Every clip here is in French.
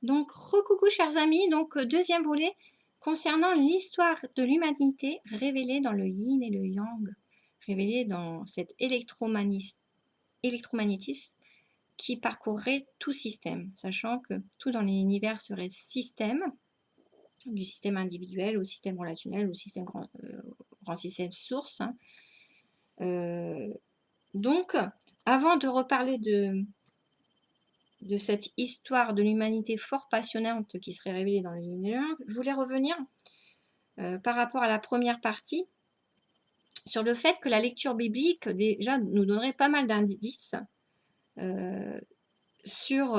Donc, recoucou chers amis, donc deuxième volet concernant l'histoire de l'humanité révélée dans le yin et le yang, révélée dans cet électromagnétisme qui parcourrait tout système, sachant que tout dans l'univers serait système, du système individuel au système relationnel, au système grand système source. Hein. Donc, avant de reparler de cette histoire de l'humanité fort passionnante qui serait révélée dans le Yin, je voulais revenir par rapport à la première partie sur le fait que la lecture biblique déjà nous donnerait pas mal d'indices sur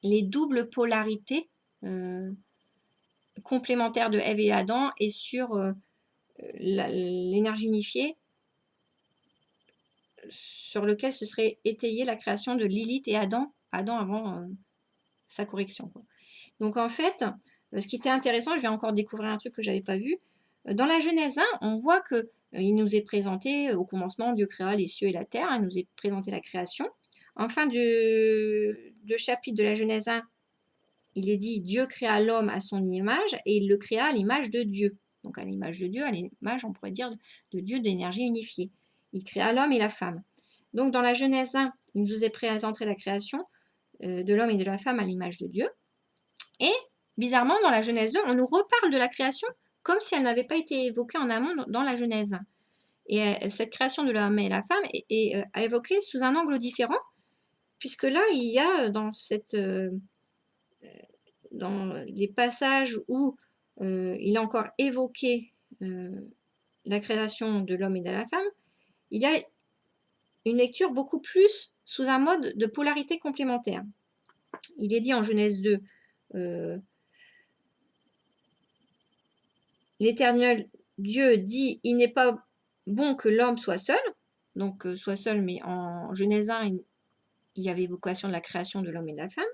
les doubles polarités complémentaires de Ève et Adam et sur l'énergie unifiée sur lequel se serait étayée la création de Lilith et Adam avant sa correction, quoi. Donc en fait, ce qui était intéressant, je vais encore découvrir un truc que je n'avais pas vu. Dans la Genèse 1, on voit que il nous est présenté au commencement, Dieu créa les cieux et la terre, il nous est présenté la création. En fin de chapitre de la Genèse 1, il est dit Dieu créa l'homme à son image et il le créa à l'image de Dieu. Donc à l'image de Dieu, à l'image, on pourrait dire, de Dieu d'énergie unifiée. Il créa l'homme et la femme. Donc dans la Genèse 1, il nous est présenté la création de l'homme et de la femme à l'image de Dieu. Et bizarrement, dans la Genèse 2, on nous reparle de la création comme si elle n'avait pas été évoquée en amont dans la Genèse 1. Et cette création de l'homme et la femme est évoquée sous un angle différent, puisque là, il y a dans les passages où il est encore évoqué la création de l'homme et de la femme, il y a une lecture beaucoup plus sous un mode de polarité complémentaire. Il est dit en Genèse 2, l'Éternel Dieu dit, il n'est pas bon que l'homme soit seul, donc soit seul, mais en Genèse 1, il y avait évocation de la création de l'homme et de la femme.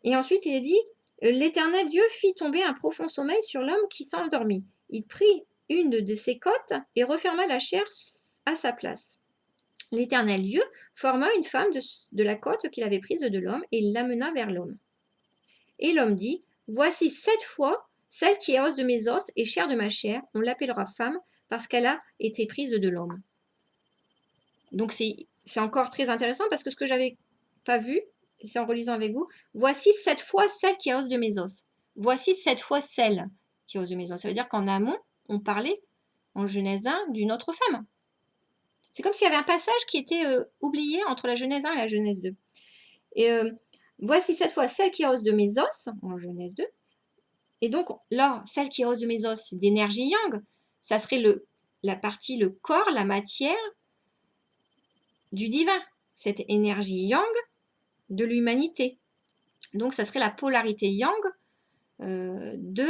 Et ensuite, il est dit, l'Éternel Dieu fit tomber un profond sommeil sur l'homme qui s'endormit. Il prit une de ses côtes et referma la chair à sa place. L'Éternel Dieu forma une femme de la côte qu'il avait prise de l'homme et il l'amena vers l'homme. Et l'homme dit, voici 7 fois celle qui est os de mes os et chair de ma chair, on l'appellera femme parce qu'elle a été prise de l'homme. Donc c'est encore très intéressant parce que ce que j'avais pas vu, c'est en relisant avec vous, voici 7 fois celle qui est os de mes os. Voici 7 fois celle qui est os de mes os. Ça veut dire qu'en amont, on parlait en Genèse 1 d'une autre femme. C'est comme s'il y avait un passage qui était oublié entre la Genèse 1 et la Genèse 2. Et voici 7 fois celle qui est os de mes os, en Genèse 2. Et donc là, celle qui est os de mes os, c'est d'énergie yang. Ça serait la partie, le corps, la matière du divin. Cette énergie yang de l'humanité. Donc ça serait la polarité yang de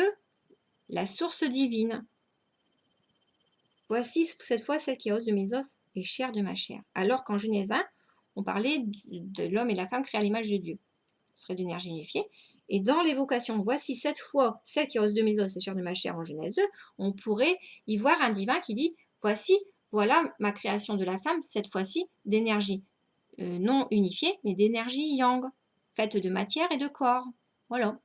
la source divine. Voici cette fois celle qui est os de mes os et chair de ma chair. Alors qu'en Genèse 1, on parlait de l'homme et la femme créés à l'image de Dieu. Ce serait d'énergie unifiée. Et dans l'évocation, voici 7 fois celle qui est os de mes os et chair de ma chair en Genèse 2, on pourrait y voir un divin qui dit, voici, voilà ma création de la femme, cette fois-ci d'énergie non unifiée, mais d'énergie yang, faite de matière et de corps. Voilà.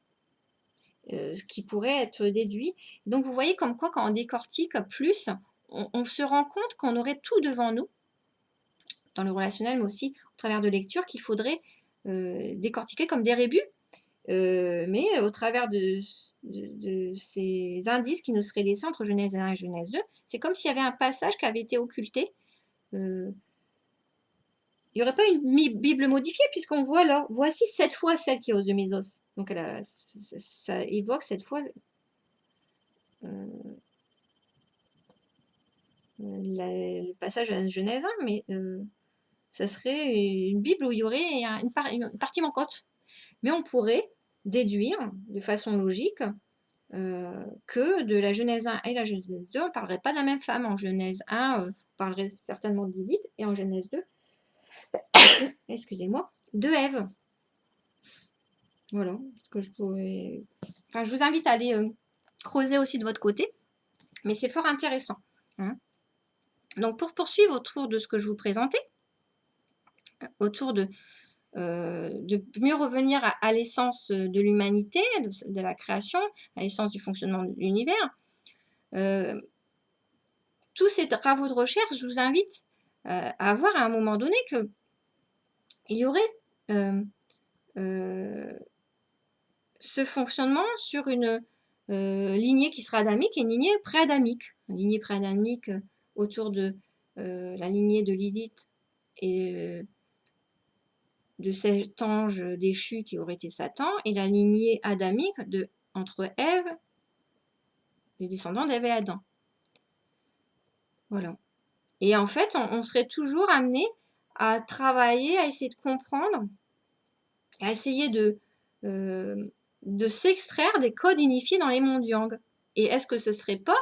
Ce qui pourrait être déduit. Donc vous voyez comme quoi quand on décortique plus, on se rend compte qu'on aurait tout devant nous, dans le relationnel, mais aussi au travers de lectures qu'il faudrait décortiquer comme des rébus, mais au travers de ces indices qui nous seraient laissés entre Genèse 1 et Genèse 2, c'est comme s'il y avait un passage qui avait été occulté. Il n'y aurait pas une Bible modifiée puisqu'on voit là, voici 7 fois celle qui est os de mes os. Donc ça évoque cette fois le passage de la Genèse 1, mais ça serait une Bible où il y aurait une partie manquante. Mais on pourrait déduire de façon logique que de la Genèse 1 et la Genèse 2, on ne parlerait pas de la même femme. En Genèse 1, on parlerait certainement de Lilith, et en Genèse 2, excusez-moi, de Ève. Voilà, ce que je pourrais... Enfin, je vous invite à aller creuser aussi de votre côté, mais c'est fort intéressant. Hein. Donc, pour poursuivre autour de ce que je vous présentais, autour de de mieux revenir à l'essence de l'humanité, de la création, à l'essence du fonctionnement de l'univers. Tous ces travaux de recherche, je vous invite à voir à un moment donné qu'il y aurait ce fonctionnement sur une lignée qui sera adamique et une lignée pré-adamique. Une lignée pré-adamique autour de la lignée de Lilith et de cet ange déchu qui aurait été Satan, et la lignée adamique entre Ève, les descendants d'Ève et Adam. Voilà. Et en fait, on serait toujours amené à travailler, à essayer de comprendre, à essayer de s'extraire des codes unifiés dans les mondes yang. Et est-ce que ce serait pas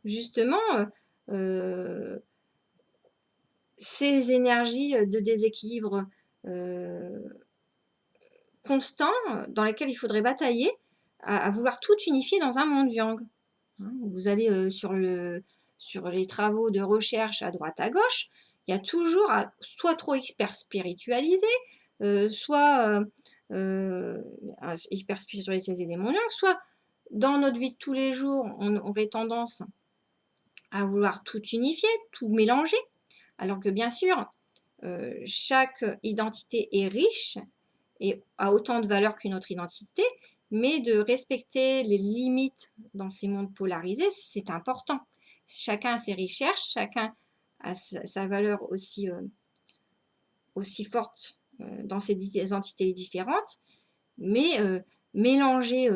justement ces énergies de déséquilibre constant dans lesquelles il faudrait batailler à vouloir tout unifier dans un monde yang. Hein, vous allez sur les travaux de recherche à droite à gauche, il y a toujours soit trop hyper spiritualisé, soit hyper spiritualisé des mondes yang, soit dans notre vie de tous les jours, on aurait tendance à vouloir tout unifier, tout mélanger, alors que bien sûr, chaque identité est riche et a autant de valeur qu'une autre identité, mais de respecter les limites dans ces mondes polarisés, c'est important. Chacun a ses richesses, chacun a sa valeur aussi forte dans ces entités différentes, mais mélanger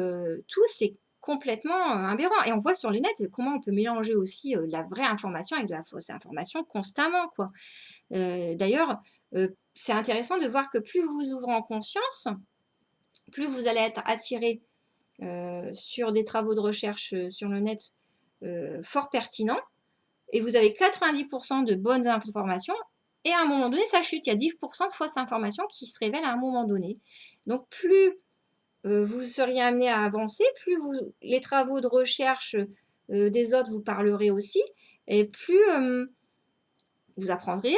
tout, c'est complètement aberrant. Et on voit sur le net comment on peut mélanger aussi la vraie information avec de la fausse information constamment, quoi. D'ailleurs, c'est intéressant de voir que plus vous vous ouvrez en conscience, plus vous allez être attiré sur des travaux de recherche sur le net fort pertinents, et vous avez 90% de bonnes informations, et à un moment donné, ça chute. Il y a 10% de fausses informations qui se révèlent à un moment donné. Donc, plus vous seriez amené à avancer, plus les travaux de recherche des autres vous parleraient aussi, et plus vous apprendriez,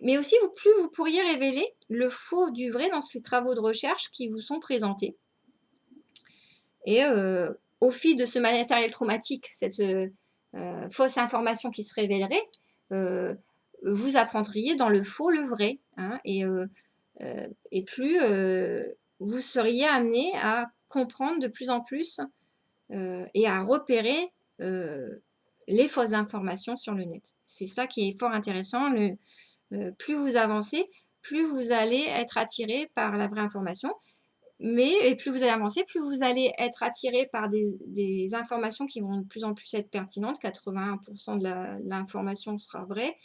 mais aussi plus vous pourriez révéler le faux du vrai dans ces travaux de recherche qui vous sont présentés. Et au fil de ce matériel traumatique, cette fausse information qui se révélerait, vous apprendriez dans le faux le vrai. Hein, et plus vous seriez amené à comprendre de plus en plus et à repérer les fausses informations sur le net. C'est ça qui est fort intéressant. Plus vous avancez, plus vous allez être attiré par la vraie information. Et plus vous allez avancer, plus vous allez être attiré par des informations qui vont de plus en plus être pertinentes. 81% de l'information sera vraie,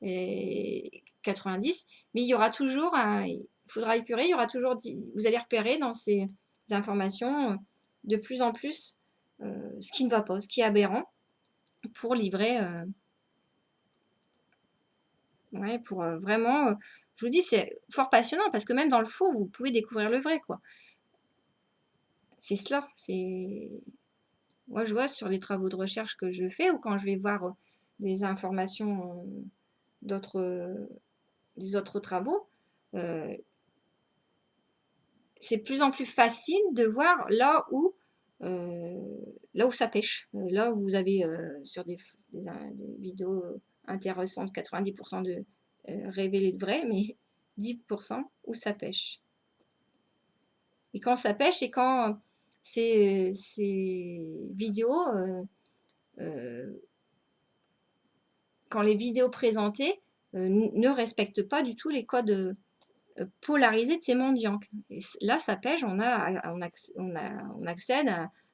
et 90%. Mais il y aura toujours, il faudra épurer, il y aura toujours, vous allez repérer dans ces informations de plus en plus ce qui ne va pas, ce qui est aberrant, pour livrer, pour vraiment, je vous dis, c'est fort passionnant, parce que même dans le faux, vous pouvez découvrir le vrai, quoi. C'est cela, moi je vois sur les travaux de recherche que je fais, ou quand je vais voir des informations des autres travaux, c'est de plus en plus facile de voir là où ça pêche. Là où vous avez sur des vidéos intéressantes 90% de révéler le vrai, mais 10% où ça pêche. Et quand ça pêche, c'est quand ces vidéos, quand les vidéos présentées ne respectent pas du tout les codes polarisés de ces mondes yang. Et là, ça pêche, on accède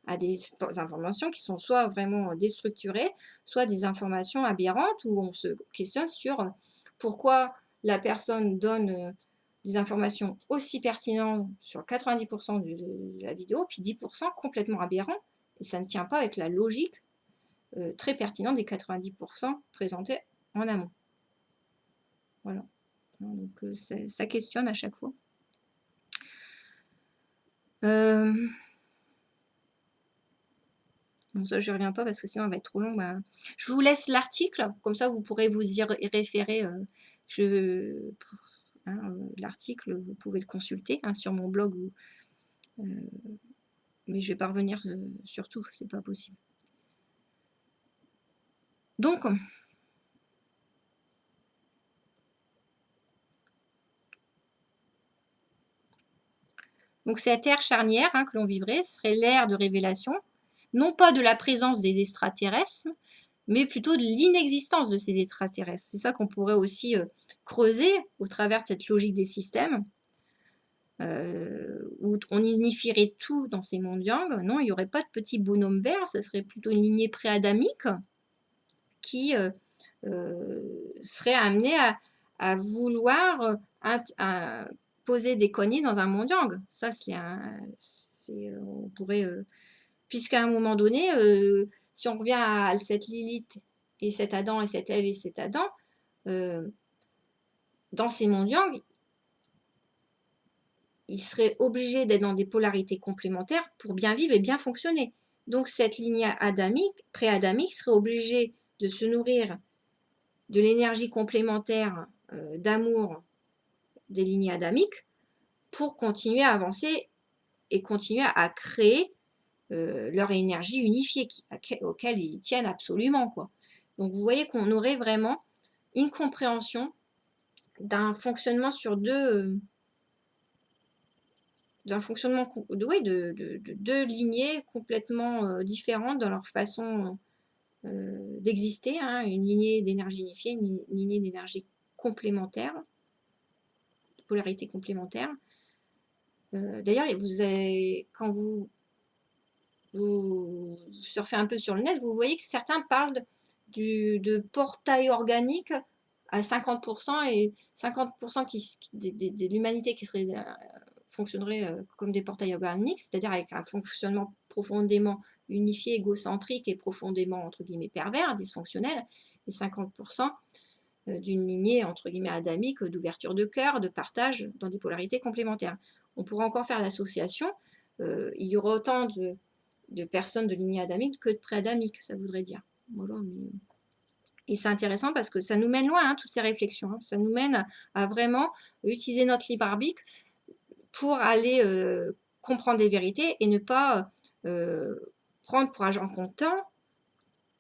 à des informations qui sont soit vraiment déstructurées, soit des informations aberrantes, où on se questionne sur pourquoi la personne donne des informations aussi pertinentes sur 90% de la vidéo, puis 10% complètement aberrants, et ça ne tient pas avec la logique très pertinente des 90% présentés en amont. Voilà. Donc ça questionne à chaque fois. Bon, ça je reviens pas parce que sinon ça va être trop long. Je vous laisse l'article, comme ça vous pourrez vous y référer hein, l'article, vous pouvez le consulter hein, sur mon blog, mais je vais pas revenir sur tout, c'est pas possible. Donc cette ère charnière hein, que l'on vivrait serait l'ère de révélation, non pas de la présence des extraterrestres, mais plutôt de l'inexistence de ces extraterrestres. C'est ça qu'on pourrait aussi creuser au travers de cette logique des systèmes, où on unifierait tout dans ces mondes yang. Non, il n'y aurait pas de petits bonhommes verts, ce serait plutôt une lignée pré-adamique qui serait amenée à vouloir poser des colonies dans un monde yang. Ça, on pourrait... puisqu'à un moment donné, si on revient à cette Lilith et cet Adam et cette Ève et cet Adam, dans ces mondes yang, ils seraient obligés d'être dans des polarités complémentaires pour bien vivre et bien fonctionner. Donc cette lignée adamique, pré-adamique, serait obligée de se nourrir de l'énergie complémentaire d'amour des lignées adamiques pour continuer à avancer et continuer à créer leur énergie unifiée auquel ils tiennent absolument, quoi. Donc vous voyez qu'on aurait vraiment une compréhension d'un fonctionnement sur d'un fonctionnement de deux lignées complètement différentes dans leur façon d'exister, hein, une lignée d'énergie unifiée, une lignée d'énergie complémentaire, de polarité complémentaire. D'ailleurs, quand vous surfez un peu sur le net, vous voyez que certains parlent de portail organique à 50% et 50% de l'humanité qui fonctionnerait comme des portails organiques, c'est-à-dire avec un fonctionnement profondément unifié, égocentrique et profondément, entre guillemets, pervers, dysfonctionnel, et 50% d'une lignée, entre guillemets, adamique, d'ouverture de cœur, de partage dans des polarités complémentaires. On pourra encore faire l'association, il y aura autant de personnes de lignée adamique que de pré-adamique, ça voudrait dire. Voilà, et c'est intéressant parce que ça nous mène loin, hein, toutes ces réflexions. Hein. Ça nous mène à vraiment utiliser notre libre arbitre pour aller comprendre des vérités et ne pas prendre pour argent comptant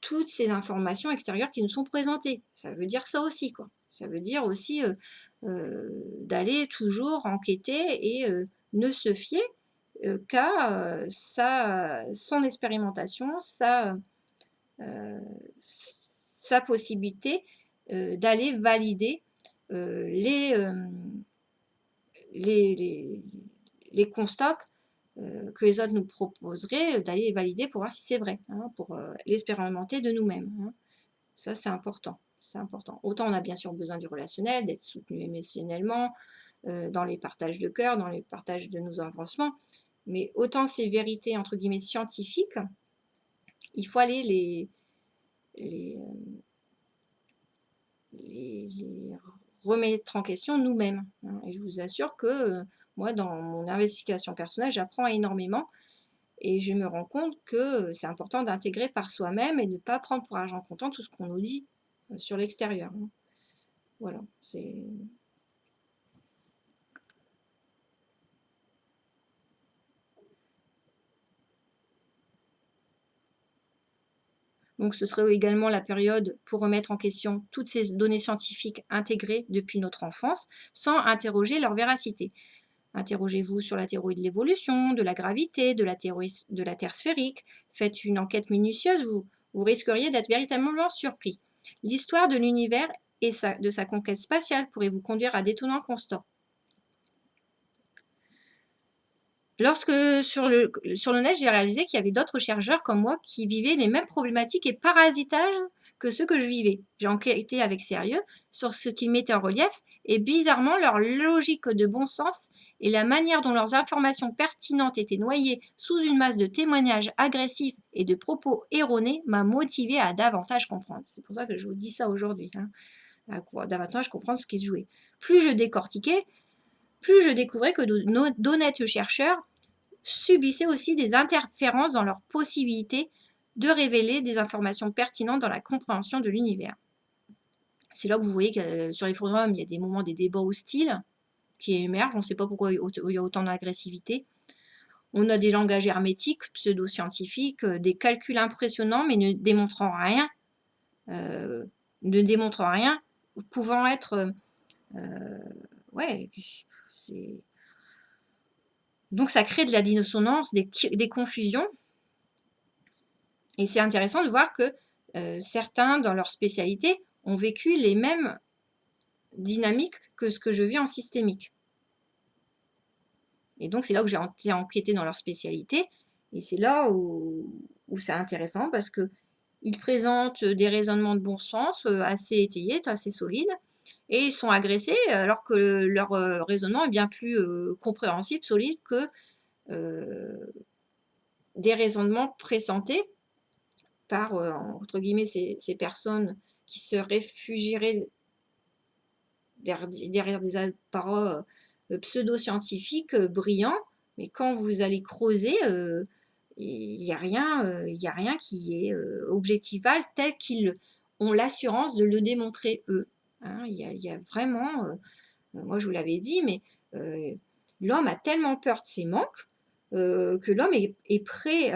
toutes ces informations extérieures qui nous sont présentées. Ça veut dire ça aussi, quoi. Ça veut dire aussi d'aller toujours enquêter et ne se fier qu'à son expérimentation, sa possibilité d'aller valider les constats que les autres nous proposeraient, d'aller valider pour voir si c'est vrai, hein, pour l'expérimenter de nous-mêmes. Hein. Ça, c'est important. C'est important. Autant on a bien sûr besoin du relationnel, d'être soutenu émotionnellement, dans les partages de cœur, dans les partages de nos avancements, mais autant ces vérités, entre guillemets, scientifiques, il faut aller les remettre en question nous-mêmes. Hein. Et je vous assure que moi, dans mon investigation personnelle, j'apprends énormément et je me rends compte que c'est important d'intégrer par soi-même et de ne pas prendre pour argent comptant tout ce qu'on nous dit sur l'extérieur. Hein. Voilà, c'est... Donc ce serait également la période pour remettre en question toutes ces données scientifiques intégrées depuis notre enfance, sans interroger leur véracité. Interrogez-vous sur la théorie de l'évolution, de la gravité, de la théorie de la Terre sphérique. Faites une enquête minutieuse, vous risqueriez d'être véritablement surpris. L'histoire de l'univers et de sa conquête spatiale pourrait vous conduire à d'étonnants constats. Lorsque sur le net, j'ai réalisé qu'il y avait d'autres chercheurs comme moi qui vivaient les mêmes problématiques et parasitages que ceux que je vivais. J'ai enquêté avec sérieux sur ce qu'ils mettaient en relief et bizarrement leur logique de bon sens et la manière dont leurs informations pertinentes étaient noyées sous une masse de témoignages agressifs et de propos erronés m'a motivé à davantage comprendre. C'est pour ça que je vous dis ça aujourd'hui, hein, à davantage comprendre ce qui se jouait. Plus je décortiquais, plus je découvrais que d'honnêtes chercheurs subissaient aussi des interférences dans leur possibilité de révéler des informations pertinentes dans la compréhension de l'univers. C'est là que vous voyez que sur les forums, il y a des moments des débats hostiles, qui émergent. On ne sait pas pourquoi il y a autant d'agressivité. On a des langages hermétiques, pseudo-scientifiques, des calculs impressionnants, mais ne démontrant rien, pouvant être... ouais, c'est... Donc ça crée de la dissonance, des confusions. Et c'est intéressant de voir que certains, dans leur spécialité, ont vécu les mêmes dynamiques que ce que je vis en systémique. Et donc, c'est là que j'ai enquêté dans leur spécialité. Et c'est là où c'est intéressant parce qu'ils présentent des raisonnements de bon sens assez étayés, assez solides. Et ils sont agressés alors que leur raisonnement est bien plus compréhensible, solide que des raisonnements pressentés par, entre guillemets, ces personnes qui se réfugieraient derrière des apparats pseudo-scientifiques brillants, mais quand vous allez creuser, il n'y a rien qui est objectival tel qu'ils ont l'assurance de le démontrer eux. Hein. Il y a vraiment, moi je vous l'avais dit, mais l'homme a tellement peur de ses manques que l'homme est prêt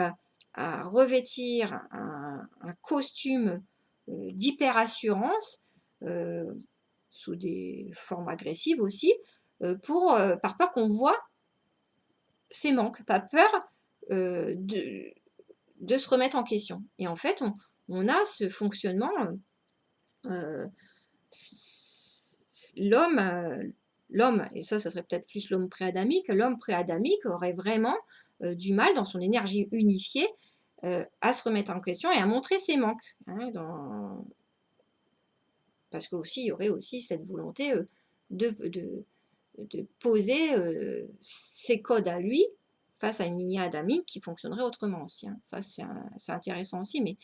à revêtir un costume d'hyperassurance sous des formes agressives aussi, par peur qu'on voit ses manques, pas peur de se remettre en question. Et en fait, on a ce fonctionnement, l'homme, et ça serait peut-être plus l'homme préadamique, l'homme préadamique aurait vraiment du mal dans son énergie unifiée à se remettre en question et à montrer ses manques. Hein, parce qu'il y aurait aussi cette volonté de poser ses codes à lui face à une lignée adamique qui fonctionnerait autrement aussi. Hein. Ça, c'est intéressant aussi, mais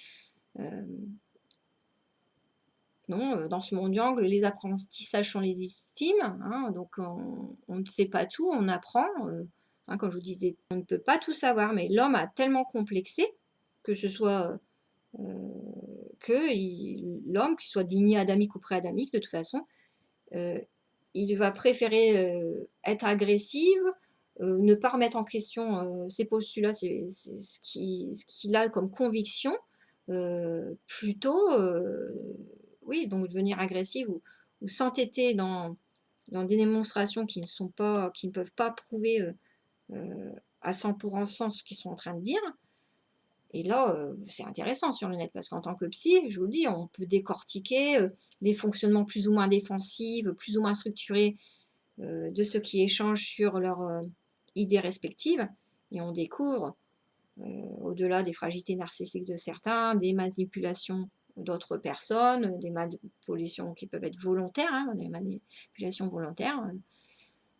non, dans ce monde Yang, les apprentissages sont légitimes, hein, donc on ne sait pas tout, on apprend. Hein, comme je vous disais, on ne peut pas tout savoir, mais l'homme a tellement complexé, que ce soit l'homme, qu'il soit de lignée adamique ou pré-adamique, de toute façon, il va préférer être agressive, ne pas remettre en question ses postulats, c'est ce qu'il a comme conviction, plutôt, oui, donc devenir agressive ou s'entêter dans des démonstrations qui ne peuvent pas prouver à 100% ce qu'ils sont en train de dire. Et là, c'est intéressant sur le net parce qu'en tant que psy, je vous le dis, on peut décortiquer des fonctionnements plus ou moins défensifs, plus ou moins structurés de ceux qui échangent sur leurs idées respectives. Et on découvre, au-delà des fragilités narcissiques de certains, des manipulations d'autres personnes, des manipulations qui peuvent être volontaires, hein, des manipulations volontaires.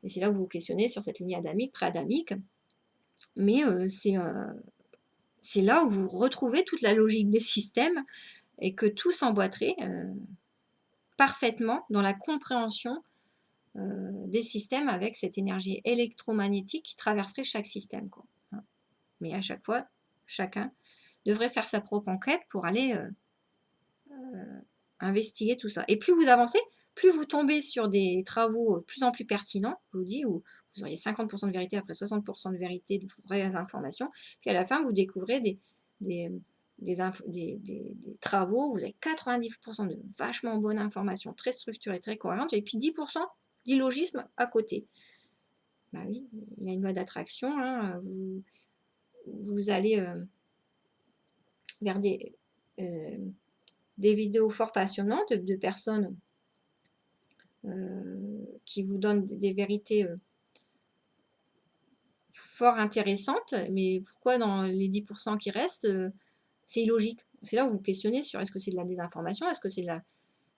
Et c'est là où vous vous questionnez sur cette lignée adamique, pré-adamique. Mais c'est là où vous retrouvez toute la logique des systèmes et que tout s'emboîterait parfaitement dans la compréhension des systèmes avec cette énergie électromagnétique qui traverserait chaque système. Quoi. Hein. Mais à chaque fois, chacun devrait faire sa propre enquête pour aller investiguer tout ça. Et plus vous avancez, plus vous tombez sur des travaux de plus en plus pertinents, je vous dis, où vous auriez 50% de vérité après 60% de vérité, de vraies informations. Puis à la fin, vous découvrez des travaux où vous avez 90% de vachement bonnes informations, très structurées, très cohérentes, et puis 10% d'illogisme à côté. Bah oui, il y a une loi d'attraction, hein, vous allez vers des vidéos fort passionnantes de personnes qui vous donnent des vérités fort intéressantes, mais pourquoi dans les 10% qui restent, c'est illogique. C'est là où vous questionnez sur est-ce que c'est de la désinformation, est-ce que c'est de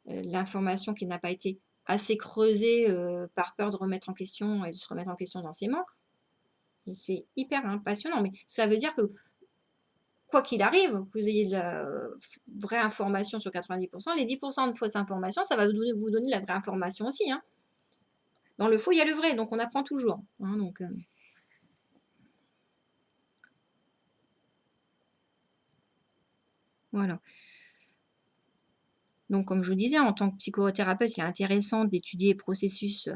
l'information qui n'a pas été assez creusée par peur de remettre en question et de se remettre en question dans ses manques. Et c'est hyper passionnant, mais ça veut dire que quoi qu'il arrive, que vous ayez de la vraie information sur 90%, les 10% de fausses informations, ça va vous donner la vraie information aussi. Hein. Dans le faux, il y a le vrai, donc on apprend toujours. Hein, donc, voilà. Donc, comme je vous disais, en tant que psychothérapeute, c'est intéressant d'étudier les processus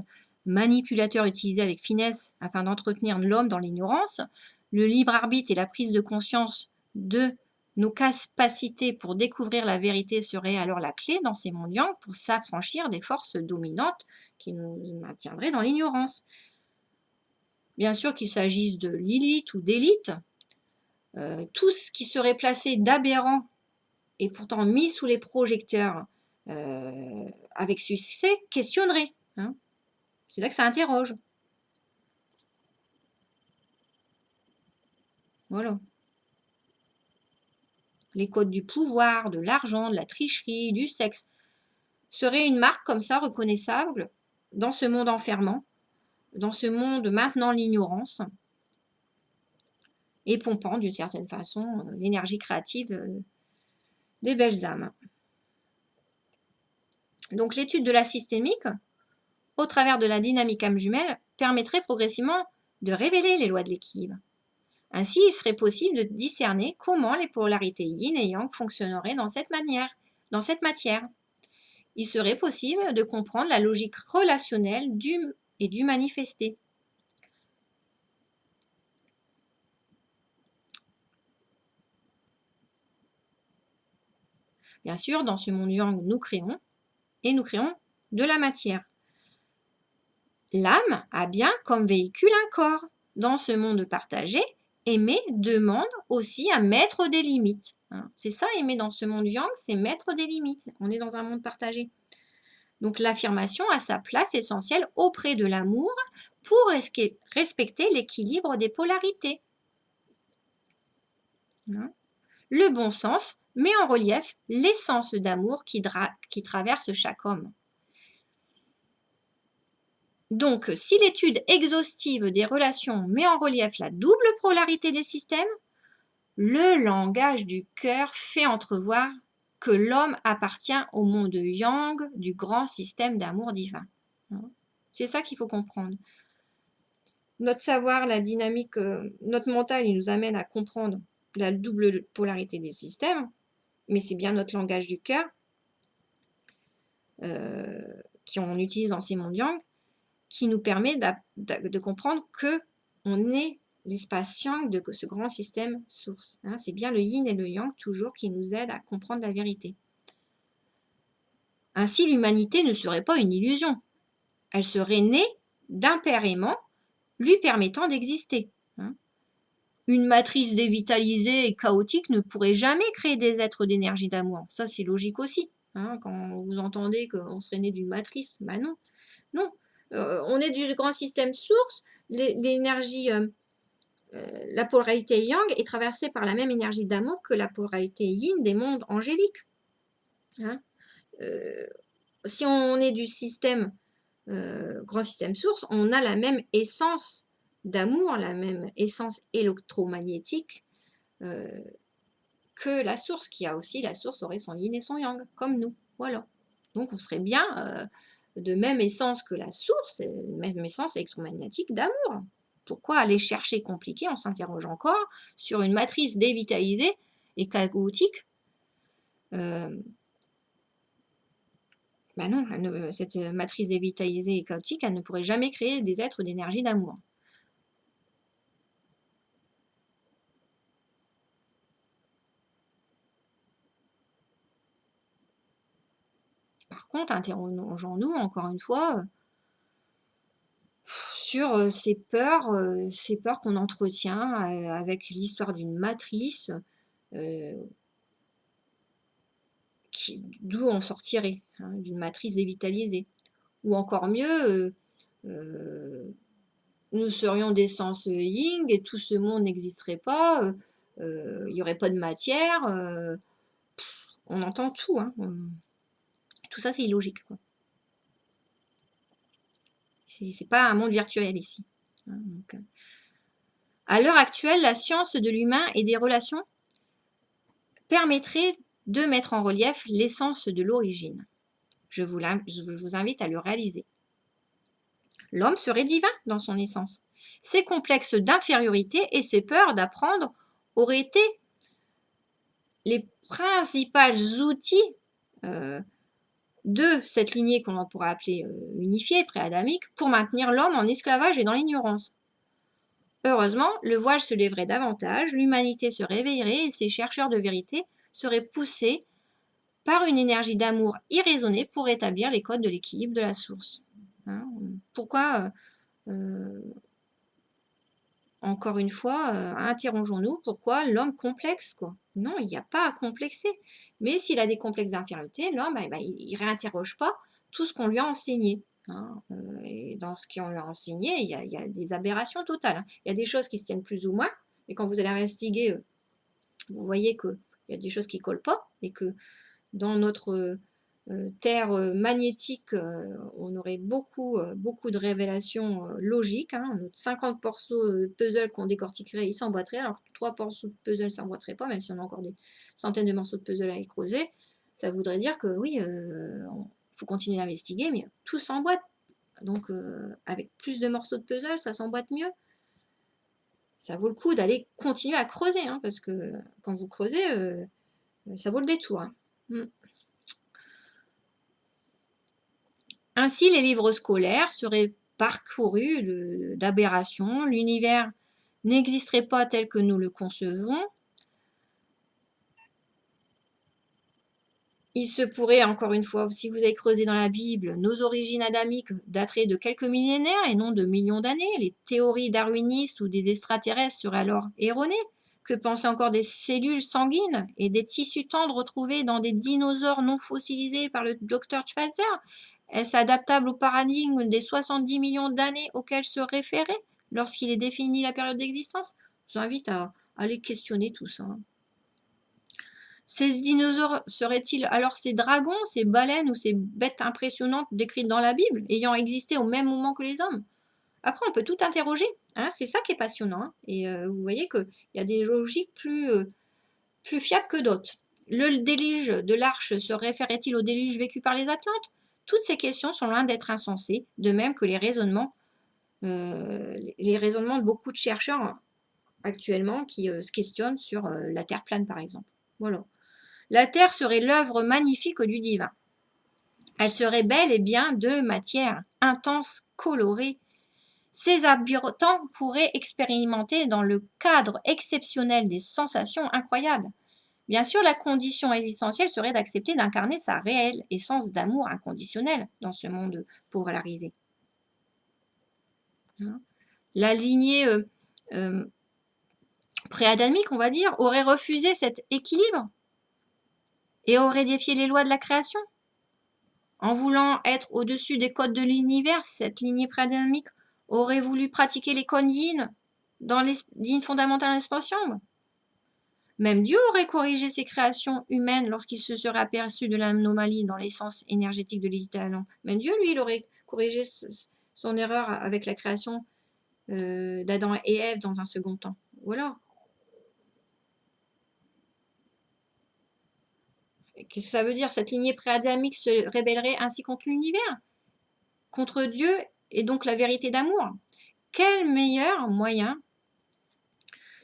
manipulateur utilisé avec finesse afin d'entretenir l'homme dans l'ignorance. Le libre arbitre et la prise de conscience de nos capacités pour découvrir la vérité seraient alors la clé dans ces mondes yang pour s'affranchir des forces dominantes qui nous maintiendraient dans l'ignorance. Bien sûr qu'il s'agisse de Lilith ou d'élite, tout ce qui serait placé d'aberrant et pourtant mis sous les projecteurs avec succès questionnerait. Hein. C'est là que ça interroge. Voilà. Les codes du pouvoir, de l'argent, de la tricherie, du sexe seraient une marque comme ça reconnaissable dans ce monde enfermant, dans ce monde maintenant l'ignorance et pompant d'une certaine façon l'énergie créative des belles âmes. Donc l'étude de la systémique, au travers de la dynamique âme jumelle, permettrait progressivement de révéler les lois de l'équilibre. Ainsi, il serait possible de discerner comment les polarités yin et yang fonctionneraient dans cette matière. Il serait possible de comprendre la logique relationnelle du manifesté. Bien sûr, dans ce monde yang, nous créons de la matière. L'âme a bien comme véhicule un corps. Dans ce monde partagé, aimer demande aussi à mettre des limites. C'est ça, aimer dans ce monde yang, c'est mettre des limites. On est dans un monde partagé. Donc l'affirmation a sa place essentielle auprès de l'amour pour respecter l'équilibre des polarités. Le bon sens met en relief l'essence d'amour qui traverse chaque homme. Donc, si l'étude exhaustive des relations met en relief la double polarité des systèmes, le langage du cœur fait entrevoir que l'homme appartient au monde yang du grand système d'amour divin. C'est ça qu'il faut comprendre. Notre savoir, la dynamique, notre mental, il nous amène à comprendre la double polarité des systèmes, mais c'est bien notre langage du cœur qu'on utilise dans ces mondes yang qui nous permet de comprendre que on est l'espace yang de ce grand système source. C'est bien le yin et le yang toujours qui nous aident à comprendre la vérité. Ainsi, l'humanité ne serait pas une illusion. Elle serait née d'un père aimant lui permettant d'exister. Une matrice dévitalisée et chaotique ne pourrait jamais créer des êtres d'énergie d'amour. Ça, c'est logique aussi. Quand vous entendez qu'on serait né d'une matrice, non. Non. On est du grand système source, l'énergie, la polarité yang est traversée par la même énergie d'amour que la polarité yin des mondes angéliques. Si on est du système, grand système source, on a la même essence d'amour, la même essence électromagnétique que la source, qui a aussi, la source aurait son yin et son yang, comme nous. Voilà. Donc on serait bien de même essence que la source, même essence électromagnétique d'amour. Pourquoi aller chercher compliqué? On s'interroge encore sur une matrice dévitalisée et chaotique. Non, cette matrice dévitalisée et chaotique, elle ne pourrait jamais créer des êtres d'énergie d'amour. Par contre, interrogeons-nous encore une fois sur ces peurs qu'on entretient avec l'histoire d'une matrice, d'où on sortirait, d'une matrice dévitalisée. Ou encore mieux, nous serions d'essence yin et tout ce monde n'existerait pas, il n'y aurait pas de matière, on entend tout. Tout ça, c'est illogique, quoi. C'est pas un monde virtuel ici. À l'heure actuelle, la science de l'humain et des relations permettrait de mettre en relief l'essence de l'origine. Je vous invite à le réaliser. L'homme serait divin dans son essence. Ses complexes d'infériorité et ses peurs d'apprendre auraient été les principaux outils de cette lignée qu'on pourrait appeler unifiée, pré-adamique, pour maintenir l'homme en esclavage et dans l'ignorance. Heureusement, le voile se lèverait davantage, l'humanité se réveillerait et ces chercheurs de vérité seraient poussés par une énergie d'amour irraisonnée pour rétablir les codes de l'équilibre de la source. Hein, pourquoi, encore une fois, interrogeons-nous, pourquoi l'homme complexe, quoi? Non, il n'y a pas à complexer. Mais s'il a des complexes d'infériorité, l'homme, il ne réinterroge pas tout ce qu'on lui a enseigné. Hein, et dans ce qu'on lui a enseigné, il y a des aberrations totales. Hein. Il y a des choses qui se tiennent plus ou moins, mais quand vous allez investiguer, vous voyez qu'il y a des choses qui ne collent pas, et que dans notre terre magnétique, on aurait beaucoup de révélations logiques. Hein. Notre 50 morceaux de puzzle qu'on décortiquerait, ils s'emboîteraient, alors que 3 morceaux de puzzle ne s'emboîteraient pas, même si on a encore des centaines de morceaux de puzzle à creuser. Ça voudrait dire que oui, il faut continuer d'investiguer, mais tout s'emboîte. Donc avec plus de morceaux de puzzle, ça s'emboîte mieux. Ça vaut le coup d'aller continuer à creuser, hein, parce que quand vous creusez, ça vaut le détour. Hein. Ainsi, les livres scolaires seraient parcourus d'aberrations, l'univers n'existerait pas tel que nous le concevons. Il se pourrait, encore une fois, si vous avez creusé dans la Bible, nos origines adamiques dateraient de quelques millénaires et non de millions d'années. Les théories darwinistes ou des extraterrestres seraient alors erronées. Que penser encore des cellules sanguines et des tissus tendres retrouvés dans des dinosaures non fossilisés par le docteur Schweitzer? Est-ce adaptable au paradigme des 70 millions d'années auxquelles se référait lorsqu'il est défini la période d'existence? Je vous invite à aller questionner tout ça. Ces dinosaures seraient-ils alors ces dragons, ces baleines ou ces bêtes impressionnantes décrites dans la Bible, ayant existé au même moment que les hommes? Après, on peut tout interroger, hein, c'est ça qui est passionnant. Hein, et vous voyez qu'il y a des logiques plus fiables que d'autres. Le déluge de l'arche se référait-il au déluge vécu par les Atlantes? Toutes ces questions sont loin d'être insensées, de même que les raisonnements de beaucoup de chercheurs actuellement qui se questionnent sur la Terre plane, par exemple. Voilà. La Terre serait l'œuvre magnifique du divin. Elle serait bel et bien de matière, intense, colorée. Ses habitants pourraient expérimenter dans le cadre exceptionnel des sensations incroyables. Bien sûr, la condition existentielle serait d'accepter d'incarner sa réelle essence d'amour inconditionnel dans ce monde polarisé. La lignée pré-adamique, on va dire, aurait refusé cet équilibre et aurait défié les lois de la création. En voulant être au-dessus des codes de l'univers, cette lignée pré-adamique aurait voulu pratiquer les codes yin dans les lignes fondamentales de l'expansion. Même Dieu aurait corrigé ses créations humaines lorsqu'il se serait aperçu de l'anomalie dans l'essence énergétique de l'Italien. Même Dieu, lui, il aurait corrigé son erreur avec la création d'Adam et Ève dans un second temps. Voilà. Qu'est-ce que ça veut dire? Cette lignée pré-adamique se rébellerait ainsi contre l'univers, contre Dieu et donc la vérité d'amour. Quel meilleur moyen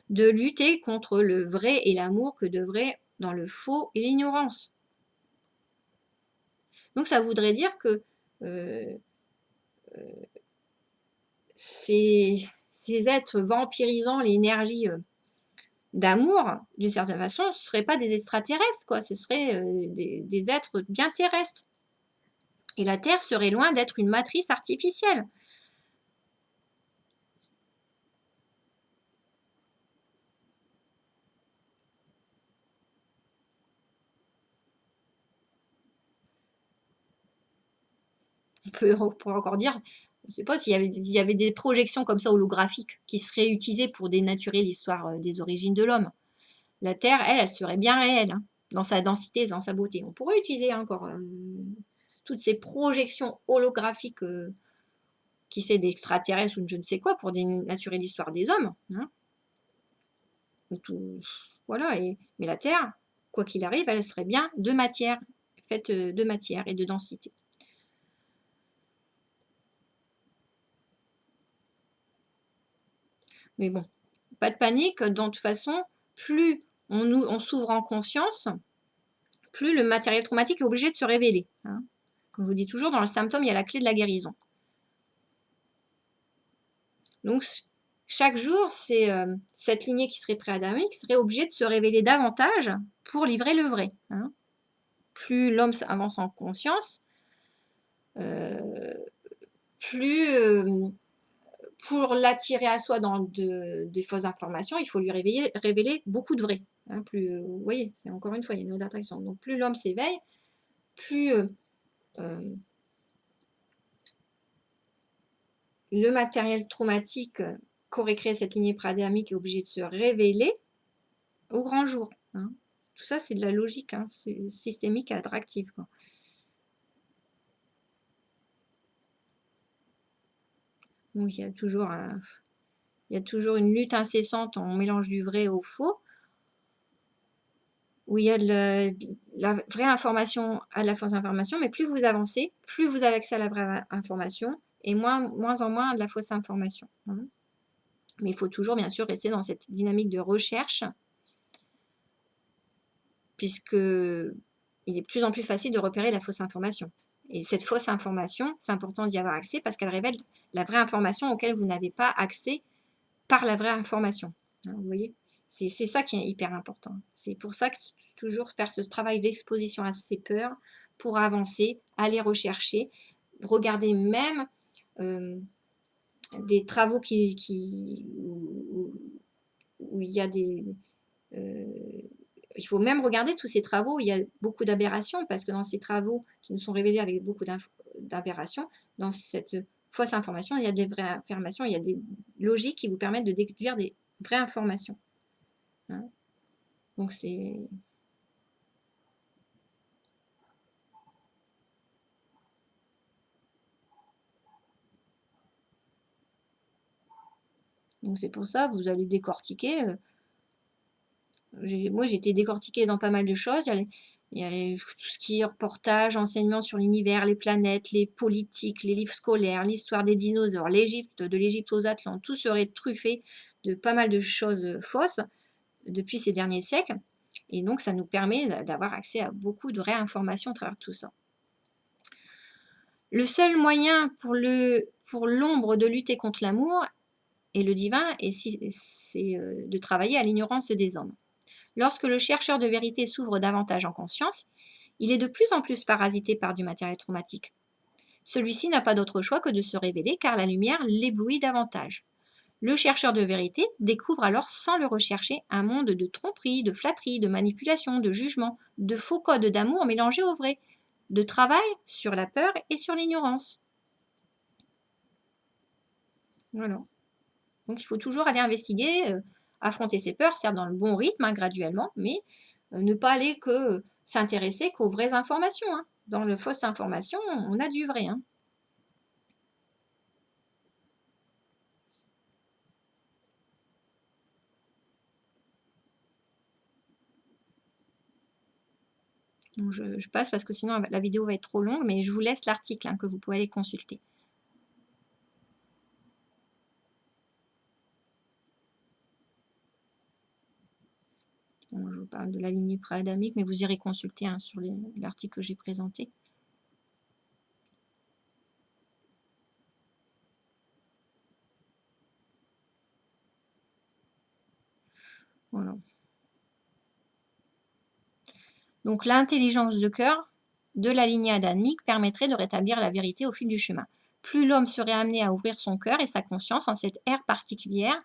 de lutter contre le vrai et l'amour que de vrai dans le faux et l'ignorance? Donc ça voudrait dire que ces êtres vampirisant l'énergie d'amour, d'une certaine façon, ce ne seraient pas des extraterrestres, quoi. Ce seraient des êtres bien terrestres. Et la Terre serait loin d'être une matrice artificielle. On pourrait encore dire, je ne sais pas s'il y avait des projections comme ça holographiques qui seraient utilisées pour dénaturer l'histoire des origines de l'homme. La Terre, elle serait bien réelle, hein, dans sa densité, dans sa beauté. On pourrait utiliser encore toutes ces projections holographiques qui c'est d'extraterrestres ou de je ne sais quoi pour dénaturer l'histoire des hommes. Hein. Voilà, mais la Terre, quoi qu'il arrive, elle serait bien de matière, faite de matière et de densité. Mais bon, pas de panique, de toute façon, plus on s'ouvre en conscience, plus le matériel traumatique est obligé de se révéler. Hein. Comme je vous dis toujours, dans le symptôme, il y a la clé de la guérison. Donc, chaque jour, c'est cette lignée qui serait pré-adamique serait obligée de se révéler davantage pour livrer le vrai. Hein. Plus l'homme avance en conscience, plus pour l'attirer à soi dans des fausses informations, il faut lui révéler beaucoup de vrai. Hein, plus, vous voyez, c'est encore une fois, il y a une loi d'attraction. Donc plus l'homme s'éveille, plus le matériel traumatique qu'aurait créé cette lignée pré-adamique est obligé de se révéler au grand jour. Hein. Tout ça, c'est de la logique, hein, c'est systémique et attractive. Quoi. Donc il y a toujours une lutte incessante en mélange du vrai au faux, où il y a la vraie information à la fausse information, mais plus vous avancez, plus vous avez accès à la vraie information, et moins en moins de la fausse information. Hein. Mais il faut toujours, bien sûr, rester dans cette dynamique de recherche, puisque il est de plus en plus facile de repérer la fausse information. Et cette fausse information, c'est important d'y avoir accès parce qu'elle révèle la vraie information auquel vous n'avez pas accès par la vraie information. Hein, vous voyez, c'est ça qui est hyper important. C'est pour ça que toujours faire ce travail d'exposition à ces peurs pour avancer, aller rechercher, regarder même des travaux où il y a des... il faut même regarder tous ces travaux où il y a beaucoup d'aberrations, parce que dans ces travaux qui nous sont révélés avec beaucoup d'aberrations, dans cette fausse information, il y a des vraies informations, il y a des logiques qui vous permettent de déduire des vraies informations. Hein. Donc c'est... Donc c'est pour ça, vous allez décortiquer. Moi, j'ai été décortiquée dans pas mal de choses. Il y a tout ce qui est reportage, enseignement sur l'univers, les planètes, les politiques, les livres scolaires, l'histoire des dinosaures, l'Égypte, de l'Égypte aux Atlantes. Tout serait truffé de pas mal de choses fausses depuis ces derniers siècles. Et donc, ça nous permet d'avoir accès à beaucoup de vraies informations à travers tout ça. Le seul moyen pour l'ombre de lutter contre l'amour et le divin, c'est de travailler à l'ignorance des hommes. Lorsque le chercheur de vérité s'ouvre davantage en conscience, il est de plus en plus parasité par du matériel traumatique. Celui-ci n'a pas d'autre choix que de se révéler car la lumière l'éblouit davantage. Le chercheur de vérité découvre alors sans le rechercher un monde de tromperie, de flatterie, de manipulation, de jugement, de faux codes d'amour mélangés au vrai, de travail sur la peur et sur l'ignorance. Voilà. Donc il faut toujours aller investiguer, affronter ses peurs, certes dans le bon rythme, hein, graduellement, mais ne pas aller que s'intéresser qu'aux vraies informations. Hein. Dans le fausse information, on a du vrai. Hein. Donc je passe parce que sinon la vidéo va être trop longue, mais je vous laisse l'article hein, que vous pouvez aller consulter. Bon, je vous parle de la lignée pré-adamique, mais vous irez consulter hein, sur l'article que j'ai présenté. Voilà. Donc l'intelligence de cœur de la lignée adamique permettrait de rétablir la vérité au fil du chemin. Plus l'homme serait amené à ouvrir son cœur et sa conscience en cette ère particulière,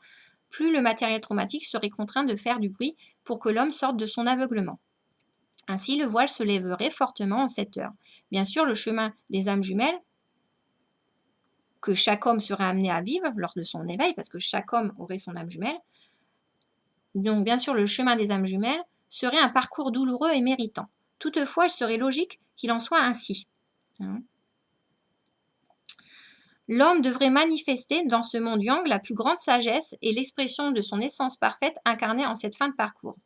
plus le matériel traumatique serait contraint de faire du bruit pour que l'homme sorte de son aveuglement. Ainsi, le voile se lèverait fortement en cette heure. Bien sûr, le chemin des âmes jumelles, que chaque homme serait amené à vivre lors de son éveil, parce que chaque homme aurait son âme jumelle, donc bien sûr, le chemin des âmes jumelles serait un parcours douloureux et méritant. Toutefois, il serait logique qu'il en soit ainsi. L'homme devrait manifester dans ce monde yang la plus grande sagesse et l'expression de son essence parfaite incarnée en cette fin de parcours.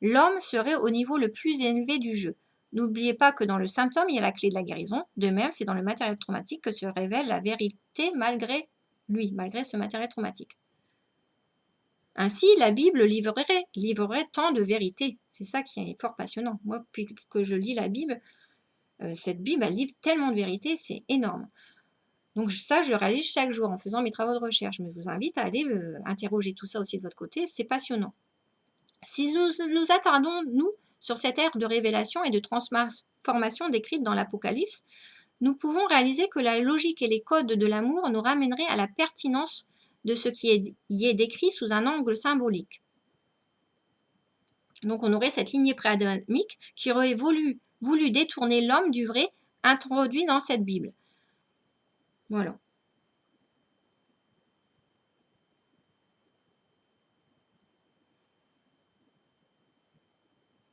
L'homme serait au niveau le plus élevé du jeu. N'oubliez pas que dans le symptôme, il y a la clé de la guérison. De même, c'est dans le matériel traumatique que se révèle la vérité malgré lui, malgré ce matériel traumatique. Ainsi, la Bible livrerait tant de vérités. C'est ça qui est fort passionnant. Moi, depuis que je lis la Bible, Cette Bible, elle livre tellement de vérités, c'est énorme. Donc ça, je le réalise chaque jour en faisant mes travaux de recherche. Mais je vous invite à aller interroger tout ça aussi de votre côté, c'est passionnant. Si nous nous attardons, nous, sur cette ère de révélation et de transformation décrite dans l'Apocalypse, nous pouvons réaliser que la logique et les codes de l'amour nous ramèneraient à la pertinence de ce qui y est décrit sous un angle symbolique. Donc on aurait cette lignée préadamique qui aurait voulu détourner l'homme du vrai introduit dans cette Bible. Voilà.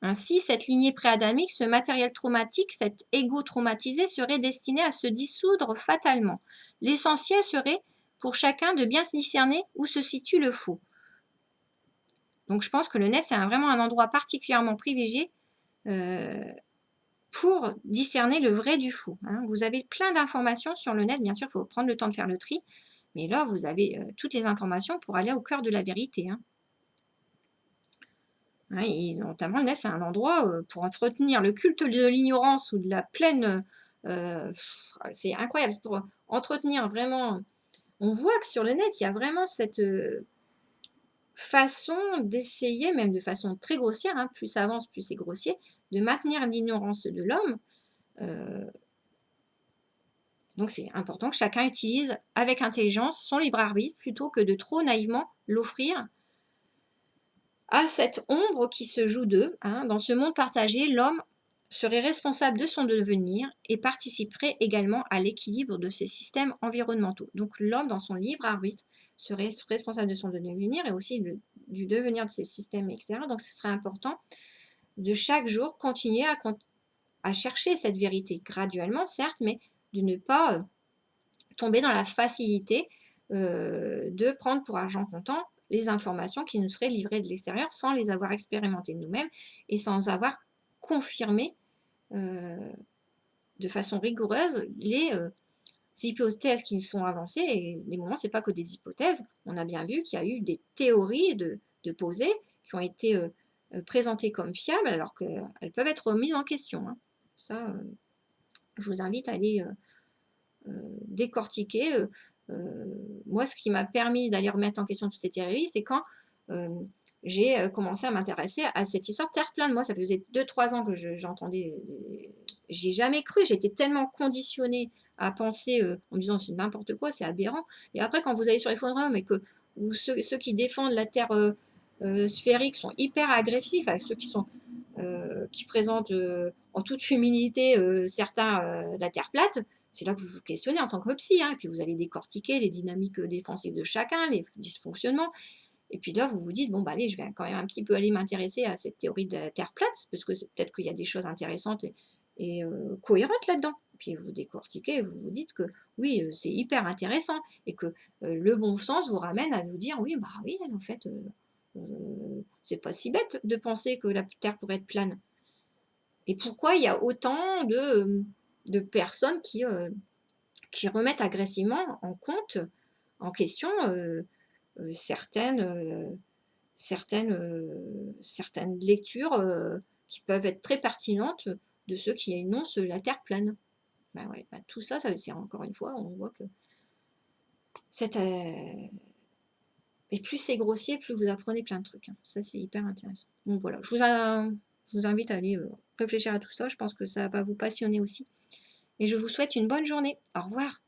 Ainsi, cette lignée préadamique, ce matériel traumatique, cet ego traumatisé serait destiné à se dissoudre fatalement. L'essentiel serait pour chacun de bien discerner où se situe le faux. Donc je pense que le net, c'est vraiment un endroit particulièrement privilégié pour discerner le vrai du faux. Hein. Vous avez plein d'informations sur le net, bien sûr, il faut prendre le temps de faire le tri, mais là, vous avez toutes les informations pour aller au cœur de la vérité. Hein. Ouais, et notamment, le net, c'est un endroit pour entretenir le culte de l'ignorance ou de la pleine... c'est incroyable, pour entretenir vraiment... On voit que sur le net, il y a vraiment cette façon d'essayer, même de façon très grossière, hein, plus ça avance, plus c'est grossier, de maintenir l'ignorance de l'homme. Donc c'est important que chacun utilise avec intelligence son libre arbitre plutôt que de trop naïvement l'offrir à cette ombre qui se joue d'eux. Hein. Dans ce monde partagé, l'homme serait responsable de son devenir et participerait également à l'équilibre de ces systèmes environnementaux. Donc l'homme, dans son libre arbitre, serait responsable de son devenir et aussi du devenir de ces systèmes, etc. Donc ce serait important de chaque jour continuer à chercher cette vérité, graduellement certes, mais de ne pas tomber dans la facilité de prendre pour argent comptant les informations qui nous seraient livrées de l'extérieur sans les avoir expérimentées nous-mêmes et sans avoir confirmé de façon rigoureuse les hypothèses qui sont avancées. Et des moments, ce n'est pas que des hypothèses. On a bien vu qu'il y a eu des théories de posées qui ont été présentées comme fiables alors qu'elles peuvent être remises en question. Hein. Ça, je vous invite à aller décortiquer. Moi, ce qui m'a permis d'aller remettre en question toutes ces théories, c'est quand j'ai commencé à m'intéresser à cette histoire de terre plane. Moi, ça faisait 2-3 ans que j'entendais. J'ai jamais cru, j'étais tellement conditionnée à penser en me disant c'est n'importe quoi, c'est aberrant. Et après, quand vous allez sur les forums et que ceux qui défendent la terre sphérique sont hyper agressifs, avec ceux qui présentent en toute humilité certains la terre plate, c'est là que vous vous questionnez en tant que psy, hein, et puis vous allez décortiquer les dynamiques défensives de chacun, les dysfonctionnements. Et puis là, vous vous dites, bon, bah allez, je vais quand même un petit peu aller m'intéresser à cette théorie de la Terre plate, parce que c'est peut-être qu'il y a des choses intéressantes et cohérentes là-dedans. Puis vous décortiquez, vous vous dites que oui, c'est hyper intéressant, et que le bon sens vous ramène à vous dire, oui, bah oui, en fait, c'est pas si bête de penser que la Terre pourrait être plane. Et pourquoi il y a autant de personnes qui remettent agressivement en question certaines lectures qui peuvent être très pertinentes de ceux qui énoncent la Terre plane. Bah ouais, bah tout ça, c'est encore une fois, on voit que et plus c'est grossier, plus vous apprenez plein de trucs. Hein. Ça, c'est hyper intéressant. Donc voilà, je vous invite à aller réfléchir à tout ça. Je pense que ça va vous passionner aussi. Et je vous souhaite une bonne journée. Au revoir.